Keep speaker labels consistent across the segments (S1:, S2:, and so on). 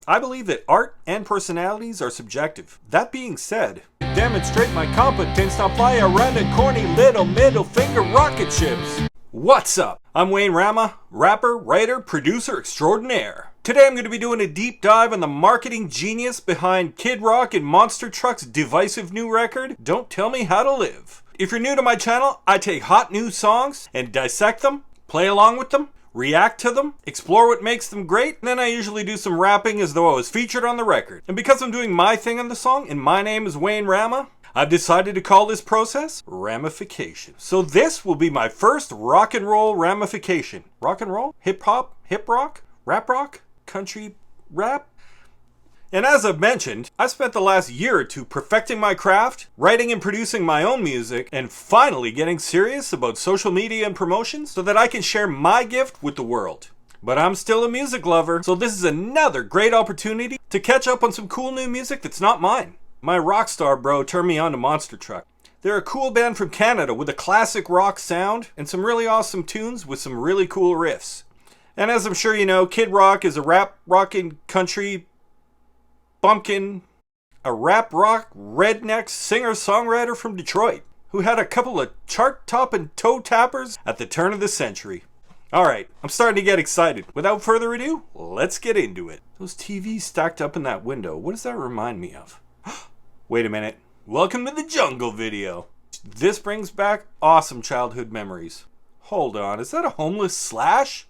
S1: I believe that art and personalities are subjective. That being said, demonstrate my competence, now fly around in corny little middle finger rocket ships. What's up? I'm Wayne Rama, rapper, writer, producer extraordinaire. Today I'm going to be doing a deep dive on the marketing genius behind Kid Rock and Monster Truck's divisive new record, Don't Tell Me How to Live. If you're new to my channel, I take hot new songs and dissect them, play along with them, react to them, explore what makes them great, and then I usually do some rapping as though I was featured on the record. And because I'm doing my thing on the song, and my name is Wayne Rama, I've decided to call this process Ramification. So this will be my first rock and roll ramification. Rock and roll? Hip hop? Hip rock? Rap rock? Country rap? And as I've mentioned, I spent the last year or two perfecting my craft, writing and producing my own music, and finally getting serious about social media and promotions so that I can share my gift with the world. But I'm still a music lover, so this is another great opportunity to catch up on some cool new music that's not mine. My rock star bro turned me on to Monster Truck. They're a cool band from Canada with a classic rock sound and some really awesome tunes with some really cool riffs. And as I'm sure you know, Kid Rock is a rap, rockin' country bumpkin, a rap rock redneck singer-songwriter from Detroit who had a couple of chart-topping toe tappers at the turn of the century. Alright, I'm starting to get excited. Without further ado, let's get into it. Those TVs stacked up in that window, what does that remind me of? Wait a minute. Welcome to the jungle video. This brings back awesome childhood memories. Hold on, is that a homeless Slash?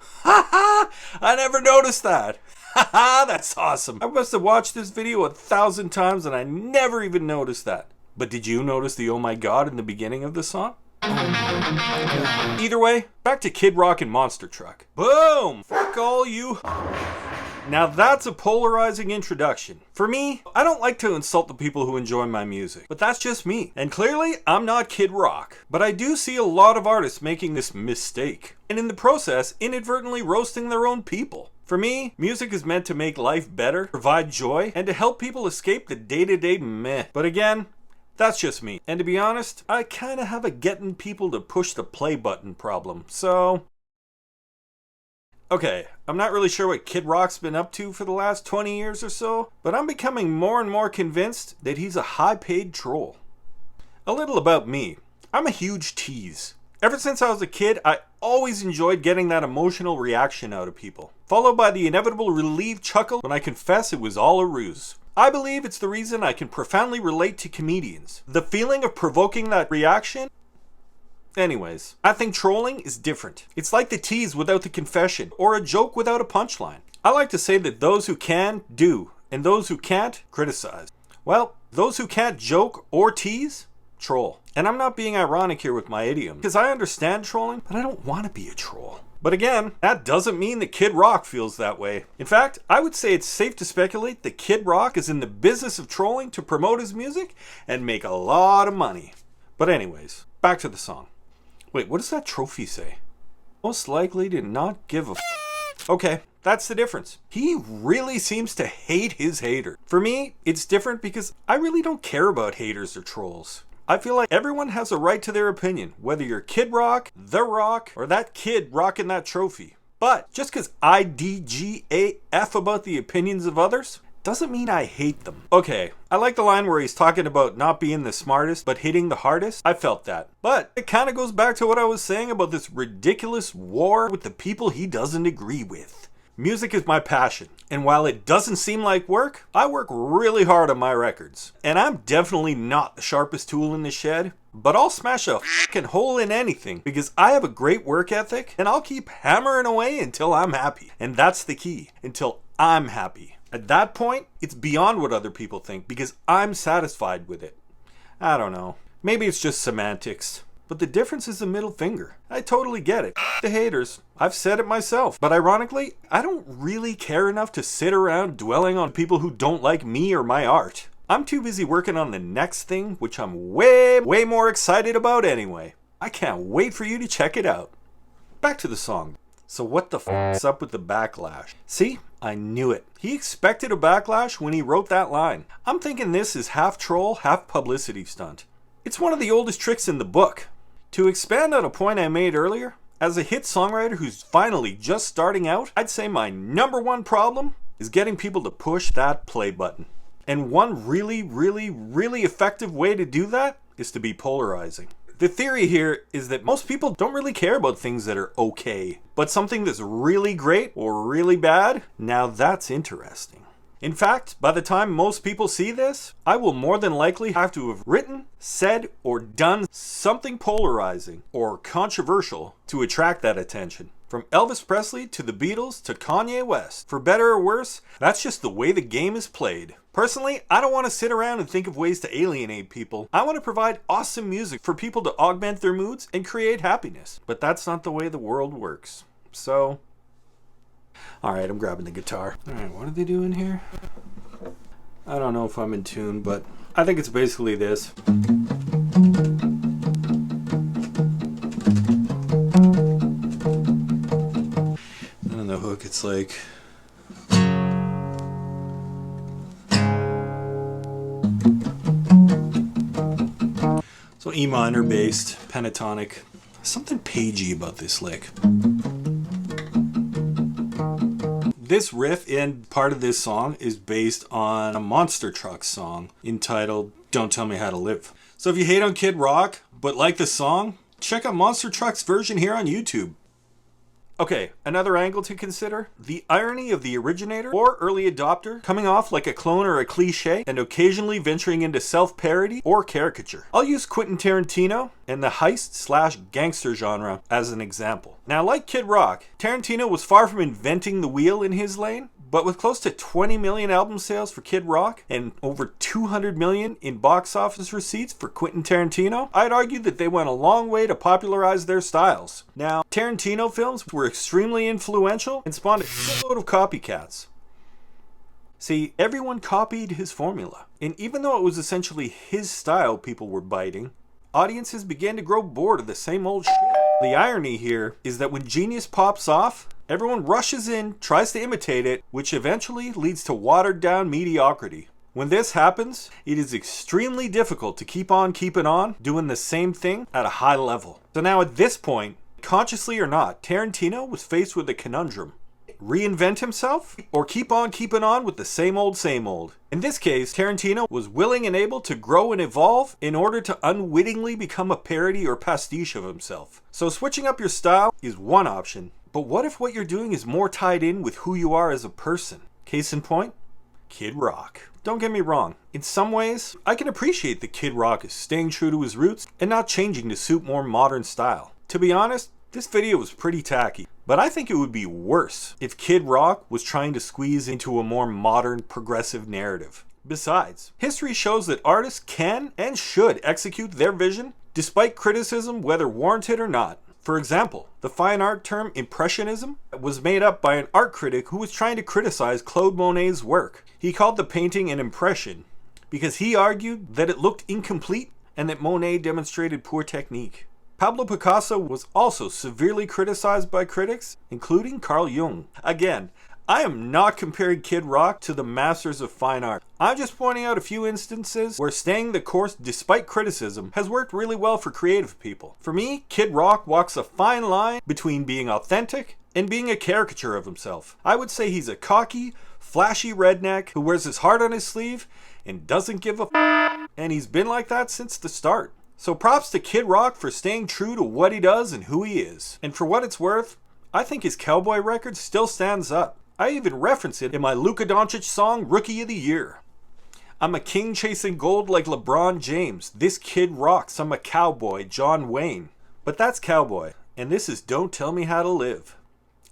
S1: Ha ha! I never noticed that. Ha ha! That's awesome. I must have watched this video 1,000 times and I never even noticed that. But did you notice the oh my god in the beginning of the song? Either way, back to Kid Rock and Monster Truck. Boom! Fuck all you. Now that's a polarizing introduction. For me, I don't like to insult the people who enjoy my music, but that's just me. And clearly, I'm not Kid Rock. But I do see a lot of artists making this mistake, and in the process, inadvertently roasting their own people. For me, music is meant to make life better, provide joy, and to help people escape the day-to-day meh. But again, that's just me. And to be honest, I kinda have a getting people to push the play button problem, so... Okay, I'm not really sure what Kid Rock's been up to for the last 20 years or so, but I'm becoming more and more convinced that he's a high-paid troll. A little about me. I'm a huge tease. Ever since I was a kid, I always enjoyed getting that emotional reaction out of people, followed by the inevitable relieved chuckle when I confess it was all a ruse. I believe it's the reason I can profoundly relate to comedians. The feeling of provoking that reaction. Anyways, I think trolling is different. It's like the tease without the confession, or a joke without a punchline. I like to say that those who can, do, and those who can't, criticize. Well, those who can't joke or tease, troll. And I'm not being ironic here with my idiom, because I understand trolling, but I don't want to be a troll. But again, that doesn't mean that Kid Rock feels that way. In fact, I would say it's safe to speculate that Kid Rock is in the business of trolling to promote his music and make a lot of money. But anyways, back to the song. Wait, what does that trophy say? Most likely to not give a f. Okay, that's the difference. He really seems to hate his hater. For me, it's different because I really don't care about haters or trolls. I feel like everyone has a right to their opinion, whether you're Kid Rock, The Rock, or that kid rocking that trophy. But just because I DGAF about the opinions of others, doesn't mean I hate them. Okay, I like the line where he's talking about not being the smartest, but hitting the hardest. I felt that. But it kind of goes back to what I was saying about this ridiculous war with the people he doesn't agree with. Music is my passion, and while it doesn't seem like work, I work really hard on my records. And I'm definitely not the sharpest tool in the shed, but I'll smash a fucking hole in anything because I have a great work ethic and I'll keep hammering away until I'm happy. And that's the key, until I'm happy. At that point, it's beyond what other people think because I'm satisfied with it. I don't know. Maybe it's just semantics. But the difference is the middle finger. I totally get it. The haters. I've said it myself. But ironically, I don't really care enough to sit around dwelling on people who don't like me or my art. I'm too busy working on the next thing, which I'm way more excited about anyway. I can't wait for you to check it out. Back to the song. So what the f***'s up with the backlash? See? I knew it. He expected a backlash when he wrote that line. I'm thinking this is half troll, half publicity stunt. It's one of the oldest tricks in the book. To expand on a point I made earlier, as a hit songwriter who's finally just starting out, I'd say my number one problem is getting people to push that play button. And one really effective way to do that is to be polarizing. The theory here is that most people don't really care about things that are okay, but something that's really great or really bad, now that's interesting. In fact, by the time most people see this, I will more than likely have to have written, said, or done something polarizing or controversial to attract that attention. From Elvis Presley to the Beatles to Kanye West. For better or worse, that's just the way the game is played. Personally, I don't want to sit around and think of ways to alienate people. I want to provide awesome music for people to augment their moods and create happiness. But that's not the way the world works. So, alright, I'm grabbing the guitar. Alright, what are they doing here? I don't know if I'm in tune, but I think it's basically this. The hook, it's like so E minor based pentatonic. Something pagey about this lick. This riff in part of this song is based on a Monster Trucks song entitled Don't Tell Me How to Live. So if you hate on Kid Rock but like the song, check out Monster Trucks' version here on YouTube. Okay, another angle to consider. The irony of the originator or early adopter coming off like a clone or a cliche and occasionally venturing into self-parody or caricature. I'll use Quentin Tarantino and the heist/gangster genre as an example. Now, like Kid Rock, Tarantino was far from inventing the wheel in his lane, but with close to 20 million album sales for Kid Rock and over 200 million in box office receipts for Quentin Tarantino, I'd argue that they went a long way to popularize their styles. Now, Tarantino films were extremely influential and spawned a shitload of copycats. See, everyone copied his formula, and even though it was essentially his style people were biting, audiences began to grow bored of the same old shit. The irony here is that when genius pops off, everyone rushes in, tries to imitate it, which eventually leads to watered down mediocrity. When this happens, it is extremely difficult to keep on keeping on doing the same thing at a high level. So now at this point, consciously or not, Tarantino was faced with a conundrum. Reinvent himself or keep on keeping on with the same old same old? In this case, Tarantino was willing and able to grow and evolve in order to unwittingly become a parody or pastiche of himself. So switching up your style is one option, but what if what you're doing is more tied in with who you are as a person? Case in point, Kid Rock. Don't get me wrong, in some ways, I can appreciate that Kid Rock is staying true to his roots and not changing to suit more modern style. To be honest, this video was pretty tacky, but I think it would be worse if Kid Rock was trying to squeeze into a more modern, progressive narrative. Besides, history shows that artists can and should execute their vision despite criticism, whether warranted or not. For example, the fine art term Impressionism was made up by an art critic who was trying to criticize Claude Monet's work. He called the painting an impression because he argued that it looked incomplete and that Monet demonstrated poor technique. Pablo Picasso was also severely criticized by critics, including Carl Jung. Again, I am not comparing Kid Rock to the masters of fine art. I'm just pointing out a few instances where staying the course despite criticism has worked really well for creative people. For me, Kid Rock walks a fine line between being authentic and being a caricature of himself. I would say he's a cocky, flashy redneck who wears his heart on his sleeve and doesn't give a f***, and he's been like that since the start. So props to Kid Rock for staying true to what he does and who he is. And for what it's worth, I think his cowboy record still stands up. I even reference it in my Luka Doncic song, Rookie of the Year. I'm a king chasing gold like LeBron James. This kid rocks. I'm a cowboy, John Wayne. But that's cowboy, and this is Don't Tell Me How to Live.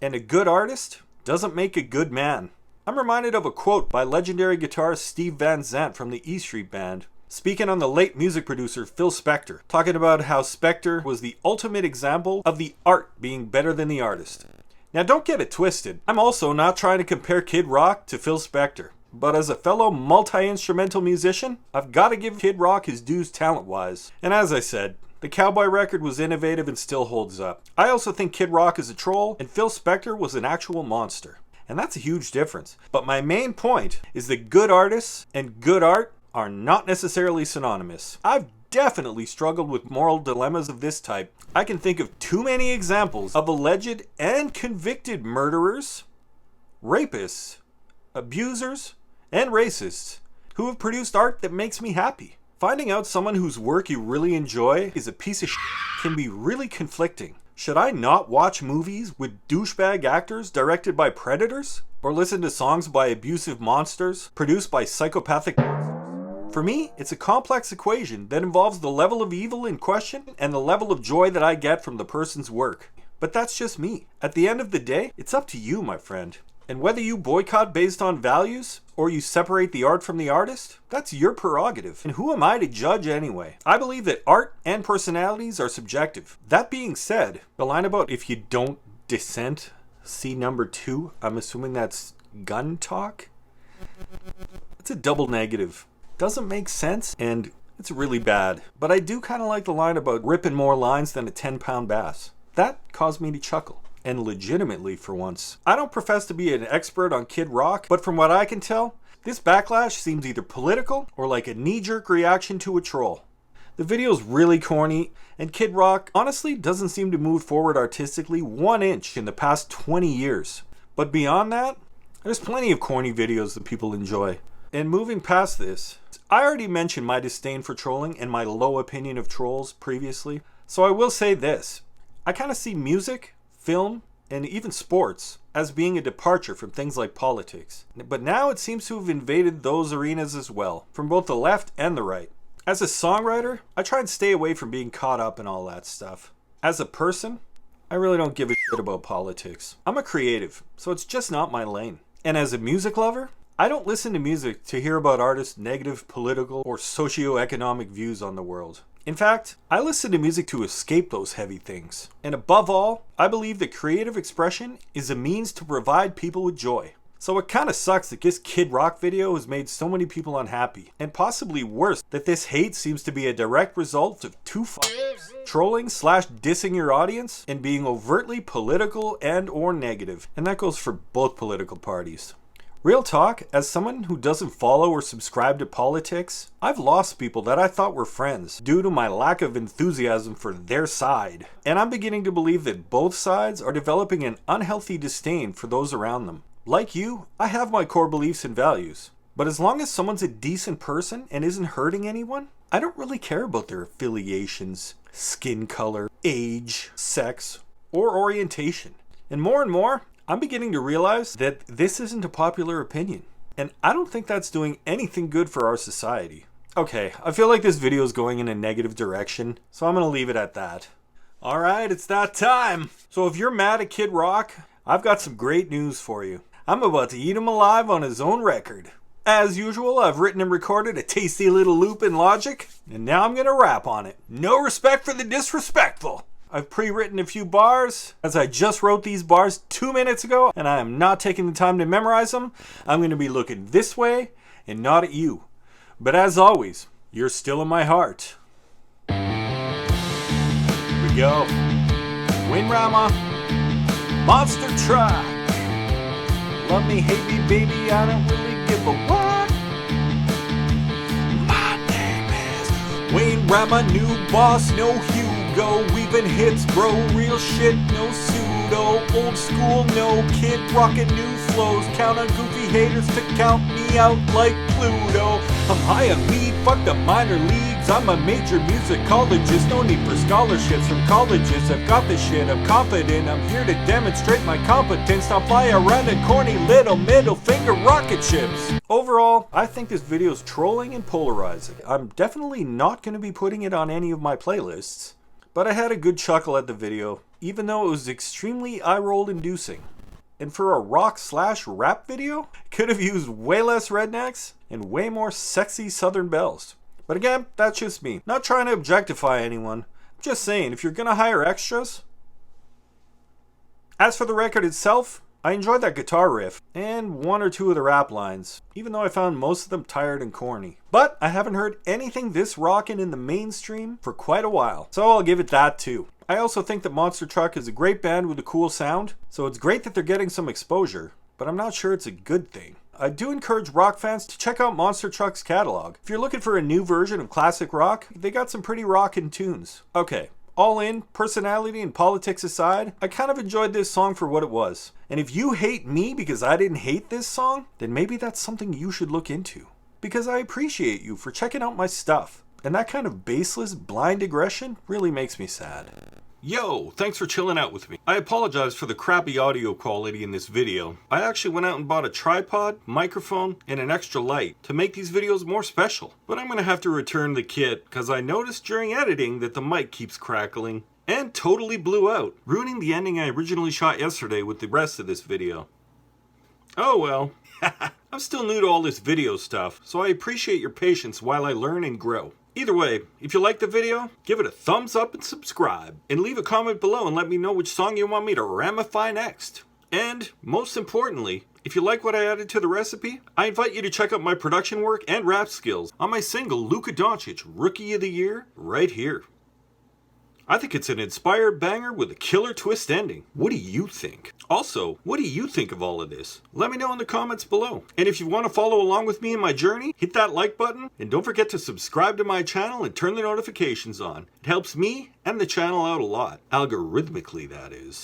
S1: And a good artist doesn't make a good man. I'm reminded of a quote by legendary guitarist Steve Van Zandt from the E Street Band, speaking on the late music producer Phil Spector, talking about how Spector was the ultimate example of the art being better than the artist. Now don't get it twisted, I'm also not trying to compare Kid Rock to Phil Spector, but as a fellow multi-instrumental musician, I've got to give Kid Rock his dues talent-wise. And as I said, the cowboy record was innovative and still holds up. I also think Kid Rock is a troll and Phil Spector was an actual monster. And that's a huge difference. But my main point is that good artists and good art are not necessarily synonymous. I've definitely struggled with moral dilemmas of this type. I can think of too many examples of alleged and convicted murderers, rapists, abusers, and racists who have produced art that makes me happy. Finding out someone whose work you really enjoy is a piece of shit can be really conflicting. Should I not watch movies with douchebag actors directed by predators? Or listen to songs by abusive monsters produced by psychopathic monsters? For me, it's a complex equation that involves the level of evil in question and the level of joy that I get from the person's work. But that's just me. At the end of the day, it's up to you, my friend. And whether you boycott based on values, or you separate the art from the artist, that's your prerogative. And who am I to judge anyway? I believe that art and personalities are subjective. That being said, the line about if you don't dissent, see number 2, I'm assuming that's gun talk? It's a double negative. Doesn't make sense, and it's really bad. But I do kind of like the line about ripping more lines than a 10-pound bass. That caused me to chuckle. And legitimately for once. I don't profess to be an expert on Kid Rock, but from what I can tell, this backlash seems either political or like a knee-jerk reaction to a troll. The video's really corny, and Kid Rock honestly doesn't seem to move forward artistically 1 inch in the past 20 years. But beyond that, there's plenty of corny videos that people enjoy. And moving past this, I already mentioned my disdain for trolling and my low opinion of trolls previously, so I will say this. I kind of see music, film, and even sports as being a departure from things like politics. But now it seems to have invaded those arenas as well, from both the left and the right. As a songwriter, I try and stay away from being caught up in all that stuff. As a person, I really don't give a shit about politics. I'm a creative, so it's just not my lane. And as a music lover, I don't listen to music to hear about artists' negative political or socio-economic views on the world. In fact, I listen to music to escape those heavy things. And above all, I believe that creative expression is a means to provide people with joy. So it kinda sucks that this Kid Rock video has made so many people unhappy. And possibly worse, that this hate seems to be a direct result of two trolling / dissing your audience and being overtly political and or negative. And that goes for both political parties. Real talk, as someone who doesn't follow or subscribe to politics, I've lost people that I thought were friends due to my lack of enthusiasm for their side. And I'm beginning to believe that both sides are developing an unhealthy disdain for those around them. Like you, I have my core beliefs and values. But as long as someone's a decent person and isn't hurting anyone, I don't really care about their affiliations, skin color, age, sex, or orientation. And more, I'm beginning to realize that this isn't a popular opinion. And I don't think that's doing anything good for our society. Okay, I feel like this video is going in a negative direction, so I'm gonna leave it at that. Alright, it's that time! So if you're mad at Kid Rock, I've got some great news for you. I'm about to eat him alive on his own record. As usual, I've written and recorded a tasty little loop in Logic, and now I'm gonna rap on it. No respect for the disrespectful! I've pre-written a few bars, as I just wrote these bars 2 minutes ago, and I am not taking the time to memorize them. I'm going to be looking this way, and not at you. But as always, you're still in my heart. Here we go. Win Rama. Monster Truck. Love me, hate me, baby, I don't really give a what. My name is Wayne Rama, new boss, no Hugo. Weaving hits, bro, real shit, no pseudo. Old school, no Kid rockin' new flows. Count on goofy haters to count me out like Pluto. I'm high on weed, fuck the minor leagues. I'm a major musicologist, no need for scholarships from colleges. I've got this shit, I'm confident. I'm here to demonstrate my competence. Not fly around in corny little middle finger rocket ships. Overall, I think this video is trolling and polarizing. I'm definitely not going to be putting it on any of my playlists. But I had a good chuckle at the video, even though it was extremely eye-roll inducing. And for a rock / rap video, could have used way less rednecks and way more sexy southern belles. But again, that's just me. Not trying to objectify anyone. I'm just saying, if you're gonna hire extras. As for the record itself, I enjoyed that guitar riff, and 1 or 2 of the rap lines, even though I found most of them tired and corny. But I haven't heard anything this rockin' in the mainstream for quite a while, so I'll give it that too. I also think that Monster Truck is a great band with a cool sound, so it's great that they're getting some exposure, but I'm not sure it's a good thing. I do encourage rock fans to check out Monster Truck's catalog. If you're looking for a new version of classic rock, they got some pretty rockin' tunes. Okay, all in, personality and politics aside, I kind of enjoyed this song for what it was. And if you hate me because I didn't hate this song, then maybe that's something you should look into. Because I appreciate you for checking out my stuff. And that kind of baseless, blind aggression really makes me sad. Yo, thanks for chilling out with me. I apologize for the crappy audio quality in this video. I actually went out and bought a tripod, microphone, and an extra light to make these videos more special. But I'm gonna have to return the kit because I noticed during editing that the mic keeps crackling and totally blew out, ruining the ending I originally shot yesterday with the rest of this video. Oh well. I'm still new to all this video stuff, so I appreciate your patience while I learn and grow. Either way, if you like the video, give it a thumbs up and subscribe. And leave a comment below and let me know which song you want me to ramify next. And, most importantly, if you like what I added to the recipe, I invite you to check out my production work and rap skills on my single Luka Doncic Rookie of the Year right here. I think it's an inspired banger with a killer twist ending. What do you think? Also, what do you think of all of this? Let me know in the comments below. And if you want to follow along with me in my journey, hit that like button and don't forget to subscribe to my channel and turn the notifications on. It helps me and the channel out a lot. Algorithmically, that is.